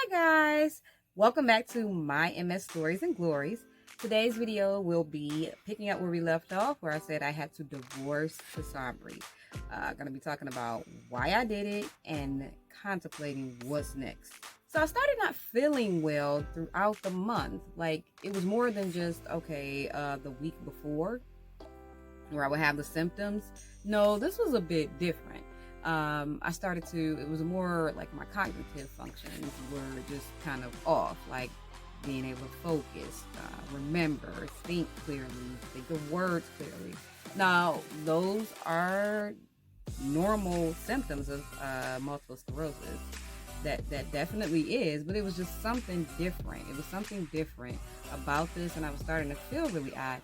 Hi guys, welcome back to my MS Stories and Glories. Today's video will be picking up where we left off, where I said I had to divorce Tysabri. Gonna be talking about why I did it and contemplating what's next. So I started not feeling well throughout the month. Like it was more than just the week before where I would have the symptoms. No, this was a bit different. It was more like my cognitive functions were just kind of off, like being able to focus, remember, think clearly, think of words clearly. Now, those are normal symptoms of multiple sclerosis. That definitely is, but it was just something different. It was something different about this, and I was starting to feel really odd.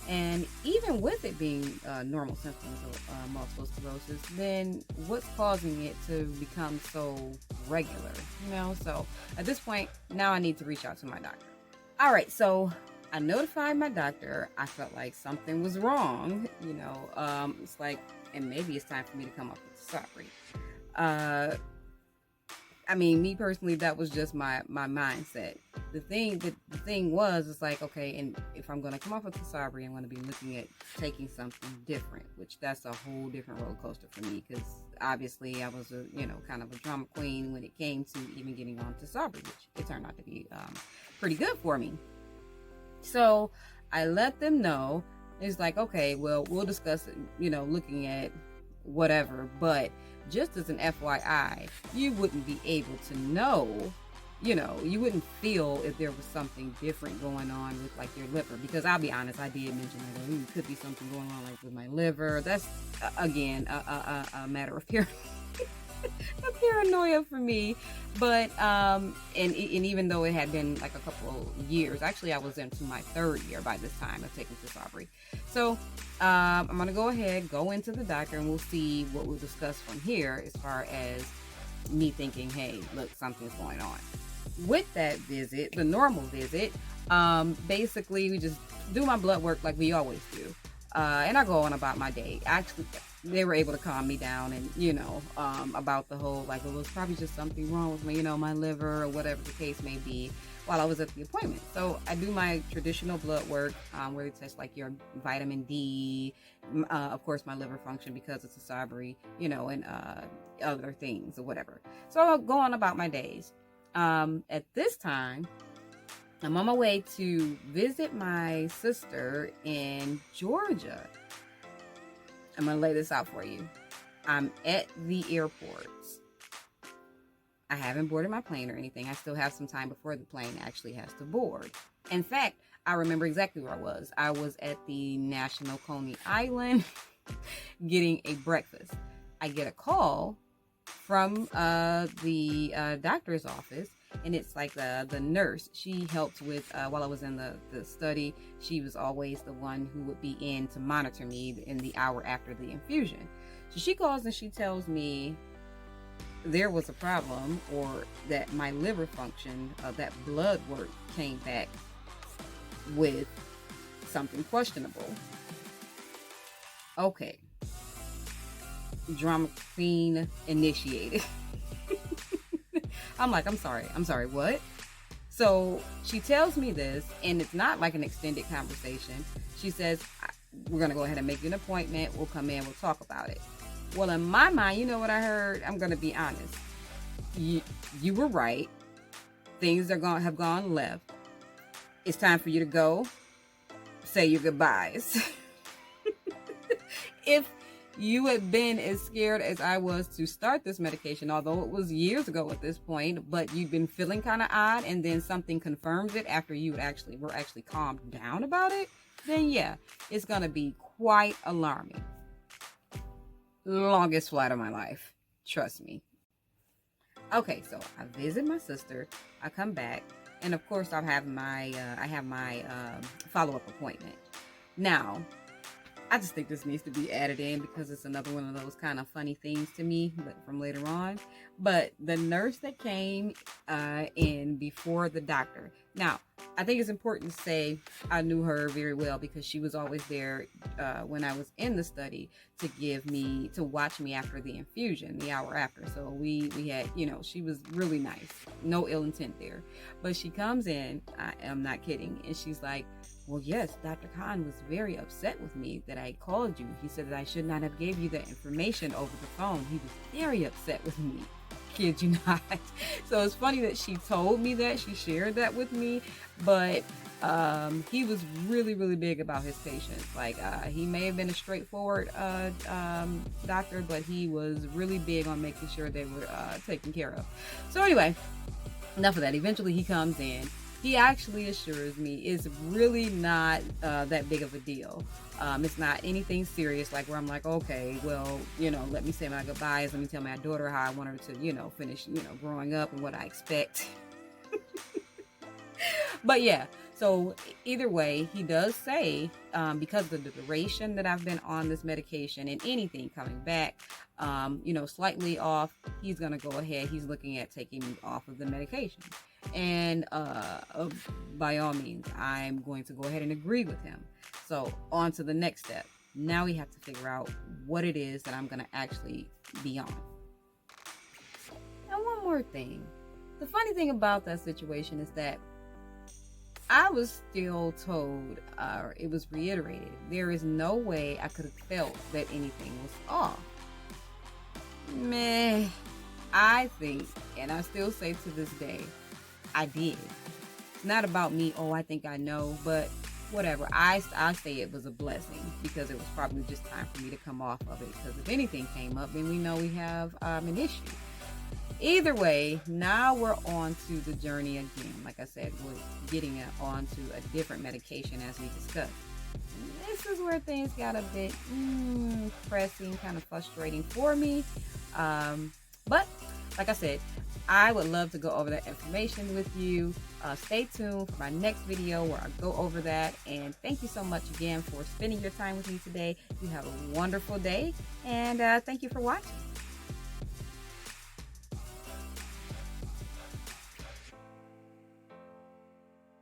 And even with it being normal symptoms of multiple sclerosis, then what's causing it to become so regular? So at this point, now I need to reach out to my doctor. All right, so I notified my doctor. I felt like something was wrong. It's like, and maybe it's time for me to come up with Tysabri. Me personally, that was just my mindset. The thing was, it's like, okay, and if I'm going to come off with Tysabri, I'm going to be looking at taking something different, which that's a whole different roller coaster for me, because obviously I was a, kind of a drama queen when it came to even getting on Tysabri, which it turned out to be pretty good for me. So I let them know. It's like, okay, well, we'll discuss it, looking at whatever, but just as an FYI, you wouldn't be able to know, you wouldn't feel if there was something different going on with like your liver, because I'll be honest, I did mention that it could be something going on like with my liver. That's again a matter of paranoia for me. But and even though it had been like a couple of years, actually I was into my third year by this time of taking Tysabri. So I'm gonna go into the doctor, and we'll see what we'll discuss from here as far as me thinking, hey, look, something's going on. With that visit, the normal visit, basically we just do my blood work like we always do, and I go on about my day. Actually, they were able to calm me down, and about the whole, like, it was probably just something wrong with me, my liver or whatever the case may be, while I was at the appointment. So I do my traditional blood work, where they test like your vitamin D, of course my liver function because it's Tysabri, and other things or whatever. So I'll go on about my days. At this time, I'm on my way to visit my sister in Georgia. I'm going to lay this out for you. I'm at the airport. I haven't boarded my plane or anything. I still have some time before the plane actually has to board. In fact, I remember exactly where I was. I was at the National Coney Island getting a breakfast. I get a call from the doctor's office, and it's like the nurse. She helped with while I was in the study. She was always the one who would be in to monitor me in the hour after the infusion. So she calls and she tells me there was a problem, or that my liver function, that blood work came back with something questionable. Okay, drama queen initiated. I'm like, I'm sorry, what? So she tells me this, and it's not like an extended conversation. She says, we're going to go ahead and make you an appointment. We'll come in, we'll talk about it. Well, in my mind, you know what I heard? I'm going to be honest. You were right. Things have gone left. It's time for you to go. Say your goodbyes. If you had been as scared as I was to start this medication, although it was years ago at this point, but you've been feeling kind of odd, and then something confirms it after you were actually calmed down about it, then yeah, it's going to be quite alarming. Longest flight of my life. Trust me. Okay, so I visit my sister. I come back, and of course I have my follow-up appointment. Now, I just think this needs to be added in because it's another one of those kind of funny things to me, but from later on. But the nurse that came in before the doctor, Now, I think it's important to say I knew her very well because she was always there when I was in the study to watch me after the infusion, the hour after. So we had, she was really nice. No ill intent there. But she comes in, I am not kidding, and she's like, well, yes, Dr. Khan was very upset with me that I called you. He said that I should not have gave you that information over the phone. He was very upset with me. Kid you not. So it's funny that she told me that, she shared that with me, but he was really, really big about his patients. Like he may have been a straightforward doctor, but he was really big on making sure they were taken care of. So anyway, enough of that. Eventually he comes in. He actually assures me it's really not that big of a deal. It's not anything serious, like where I'm like, okay, well, let me say my goodbyes. Let me tell my daughter how I want her to, finish, growing up and what I expect. But yeah, so either way, he does say, because of the duration that I've been on this medication and anything coming back, slightly off, he's going to go ahead. He's looking at taking me off of the medication. And by all means, I'm going to go ahead and agree with him. So on to the next step. Now we have to figure out what it is that I'm going to actually be on. Now, one more thing. The funny thing about that situation is that I was still told, or it was reiterated, there is no way I could have felt that anything was off. Meh, I think, and I still say to this day, I did. It's not about me, oh, I think I know, but whatever. I say it was a blessing because it was probably just time for me to come off of it, because if anything came up, then we know we have an issue. Either way, now we're on to the journey again. Like I said, we're getting on to a different medication as we discussed. This is where things got a bit pressing, kind of frustrating for me. But like I said, I would love to go over that information with you. Stay tuned for my next video where I go over that. And thank you so much again for spending your time with me today. You have a wonderful day, and thank you for watching.